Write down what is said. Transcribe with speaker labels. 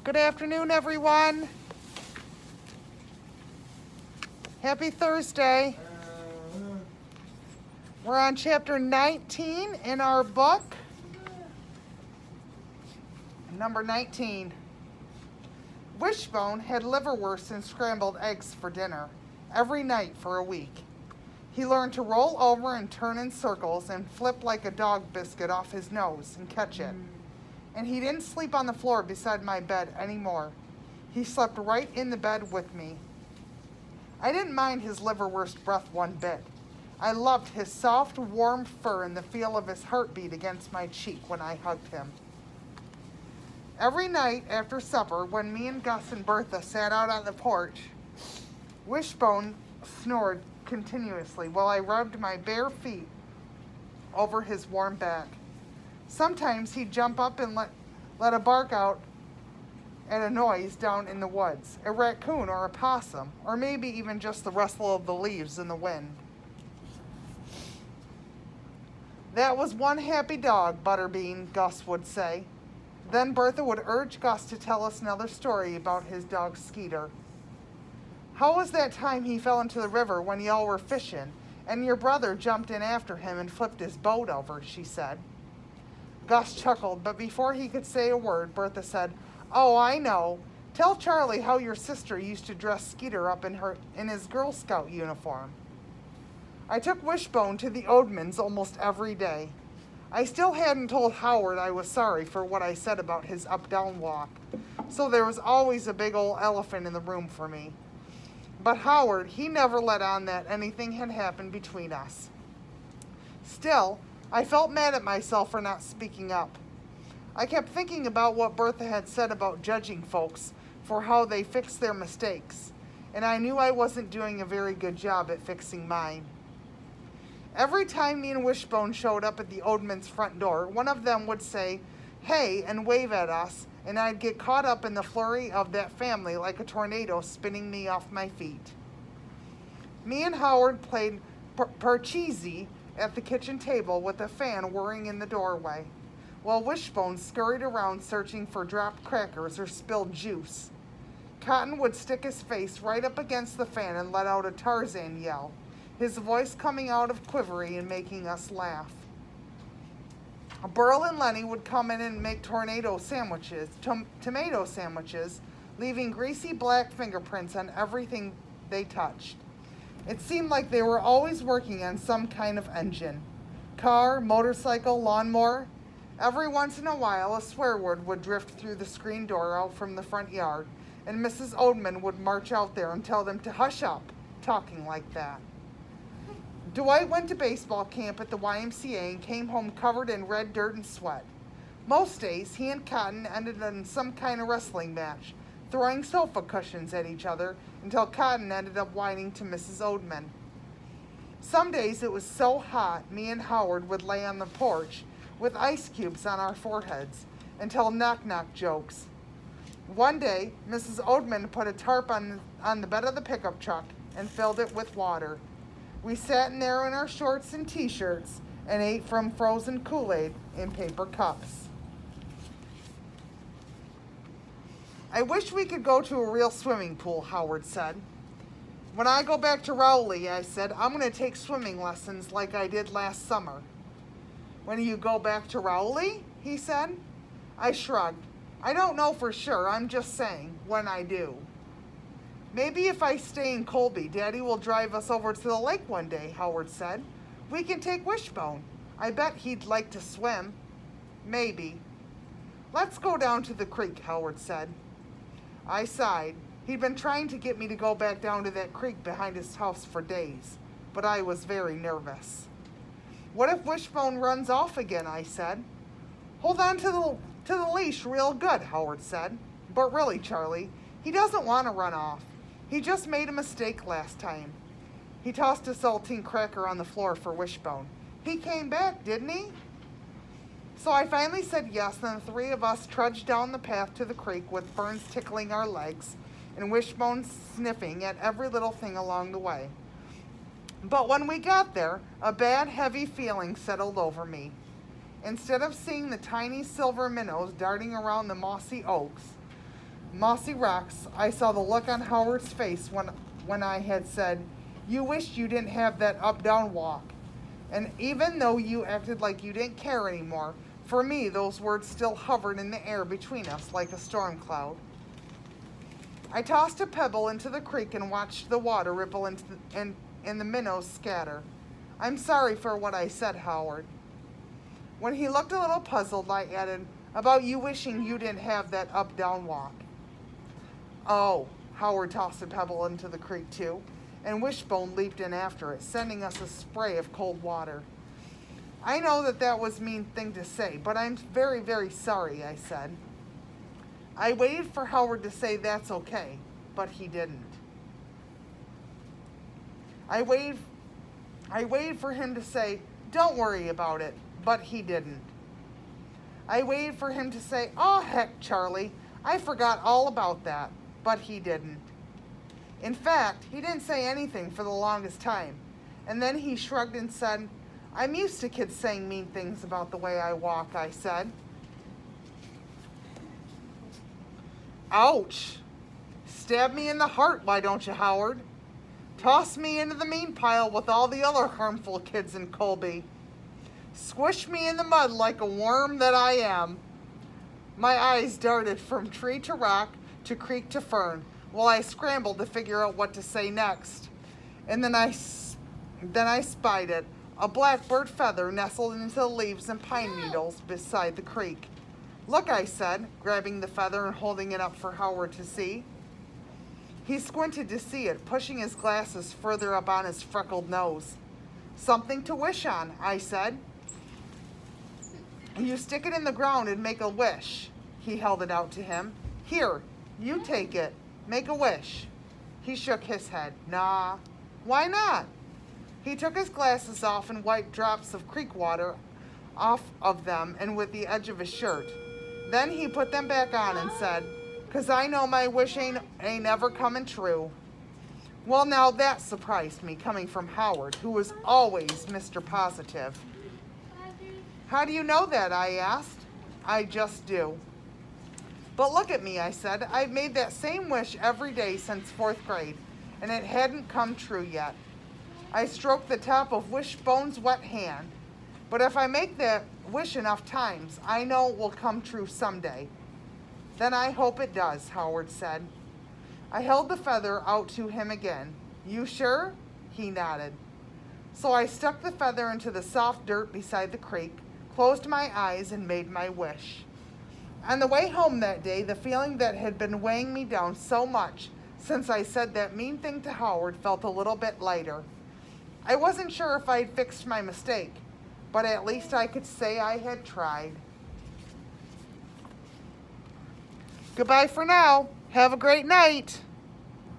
Speaker 1: Good afternoon, everyone. Happy Thursday. We're on chapter 19 in our book. Number 19. Wishbone had liverwurst and scrambled eggs for dinner every night for a week. He learned to roll over and turn in circles and flip like a dog biscuit off his nose and catch it. And he didn't sleep on the floor beside my bed anymore. He slept right in the bed with me. I didn't mind his liverwurst breath one bit. I loved his soft, warm fur and the feel of his heartbeat against my cheek when I hugged him. Every night after supper, when me and Gus and Bertha sat out on the porch, Wishbone snored continuously while I rubbed my bare feet over his warm back. Sometimes he'd jump up and let a bark out at a noise down in the woods, a raccoon or a possum, or maybe even just the rustle of the leaves in the wind. That was one happy dog, Butterbean, Gus would say. Then Bertha would urge Gus to tell us another story about his dog Skeeter. How was that time he fell into the river when y'all were fishing, and your brother jumped in after him and flipped his boat over, she said. Gus chuckled, but before he could say a word, Bertha said, Oh, I know. Tell Charlie how your sister used to dress Skeeter up in his Girl Scout uniform. I took Wishbone to the Oldmans almost every day. I still hadn't told Howard I was sorry for what I said about his up-down walk, so there was always a big old elephant in the room for me. But Howard, he never let on that anything had happened between us. Still, I felt mad at myself for not speaking up. I kept thinking about what Bertha had said about judging folks for how they fix their mistakes, and I knew I wasn't doing a very good job at fixing mine. Every time me and Wishbone showed up at the Oldman's front door, one of them would say, Hey, and wave at us, and I'd get caught up in the flurry of that family like a tornado spinning me off my feet. Me and Howard played parcheesi at the kitchen table with a fan whirring in the doorway, while Wishbone scurried around searching for dropped crackers or spilled juice. Cotton would stick his face right up against the fan and let out a Tarzan yell, his voice coming out of quivery and making us laugh. Burl and Lenny would come in and make tomato sandwiches, leaving greasy black fingerprints on everything they touched. It seemed like they were always working on some kind of engine. Car, motorcycle, lawnmower. Every once in a while, a swear word would drift through the screen door out from the front yard, and Mrs. Oldman would march out there and tell them to hush up, talking like that. Dwight went to baseball camp at the YMCA and came home covered in red dirt and sweat. Most days, he and Cotton ended in some kind of wrestling match, throwing sofa cushions at each other until Cotton ended up whining to Mrs. Oldman. Some days it was so hot, me and Howard would lay on the porch with ice cubes on our foreheads and tell knock-knock jokes. One day, Mrs. Oldman put a tarp on the bed of the pickup truck and filled it with water. We sat in there in our shorts and t-shirts and ate from frozen Kool-Aid in paper cups. I wish we could go to a real swimming pool, Howard said. When I go back to Rowley, I said, I'm going to take swimming lessons like I did last summer. When you go back to Rowley? He said. I shrugged. I don't know for sure. I'm just saying, when I do. Maybe if I stay in Colby, Daddy will drive us over to the lake one day, Howard said. We can take Wishbone. I bet he'd like to swim. Maybe. Let's go down to the creek, Howard said. I sighed. He'd been trying to get me to go back down to that creek behind his house for days, but I was very nervous. What if Wishbone runs off again, I said. Hold on to the leash real good, Howard said. But really, Charlie, he doesn't want to run off. He just made a mistake last time. He tossed a saltine cracker on the floor for Wishbone. He came back, didn't he? So I finally said yes, and the three of us trudged down the path to the creek with Burns tickling our legs and Wishbone sniffing at every little thing along the way. But when we got there, a bad, heavy feeling settled over me. Instead of seeing the tiny silver minnows darting around the mossy oaks, mossy rocks, I saw the look on Howard's face when I had said, "You wished you didn't have that up-down walk." And even though you acted like you didn't care anymore, for me, those words still hovered in the air between us like a storm cloud. I tossed a pebble into the creek and watched the water ripple and the minnows scatter. "I'm sorry for what I said, Howard." When he looked a little puzzled, I added, "About you wishing you didn't have that up-down walk." "Oh," Howard tossed a pebble into the creek too, and Wishbone leaped in after it, sending us a spray of cold water. "I know that was a mean thing to say, but I'm very, very sorry," I said. I waited for Howard to say that's okay, but he didn't. I waited for him to say, "Don't worry about it," but he didn't. I waited for him to say, "Oh, heck, Charlie, I forgot all about that," but he didn't. In fact, he didn't say anything for the longest time, and then he shrugged and said, "I'm used to kids saying mean things about the way I walk," I said. "Ouch! Stab me in the heart, why don't you, Howard? Toss me into the mean pile with all the other harmful kids in Colby. Squish me in the mud like a worm that I am." My eyes darted from tree to rock to creek to fern while I scrambled to figure out what to say next. And then I spied it, a blackbird feather nestled into the leaves and pine needles beside the creek. "Look," I said, grabbing the feather and holding it up for Howard to see. He squinted to see it, pushing his glasses further up on his freckled nose. "Something to wish on," I said. "You stick it in the ground and make a wish." He held it out to him. "Here, you take it. Make a wish." He shook his head. "Nah." "Why not?" He took his glasses off and wiped drops of creek water off of them and with the edge of his shirt. Then he put them back on and said, "'Cause I know my wish ain't ever coming true." Well, now that surprised me, coming from Howard, who was always Mr. Positive. "How do you know that?" I asked. "I just do." "But look at me," I said. "I've made that same wish every day since 4th grade, and it hadn't come true yet." I stroked the top of Wishbone's wet hand. "But if I make that wish enough times, I know it will come true someday." "Then I hope it does," Howard said. I held the feather out to him again. "You sure?" He nodded. So I stuck the feather into the soft dirt beside the creek, closed my eyes, and made my wish. On the way home that day, the feeling that had been weighing me down so much since I said that mean thing to Howard felt a little bit lighter. I wasn't sure if I'd fixed my mistake, but at least I could say I had tried. Goodbye for now. Have a great night.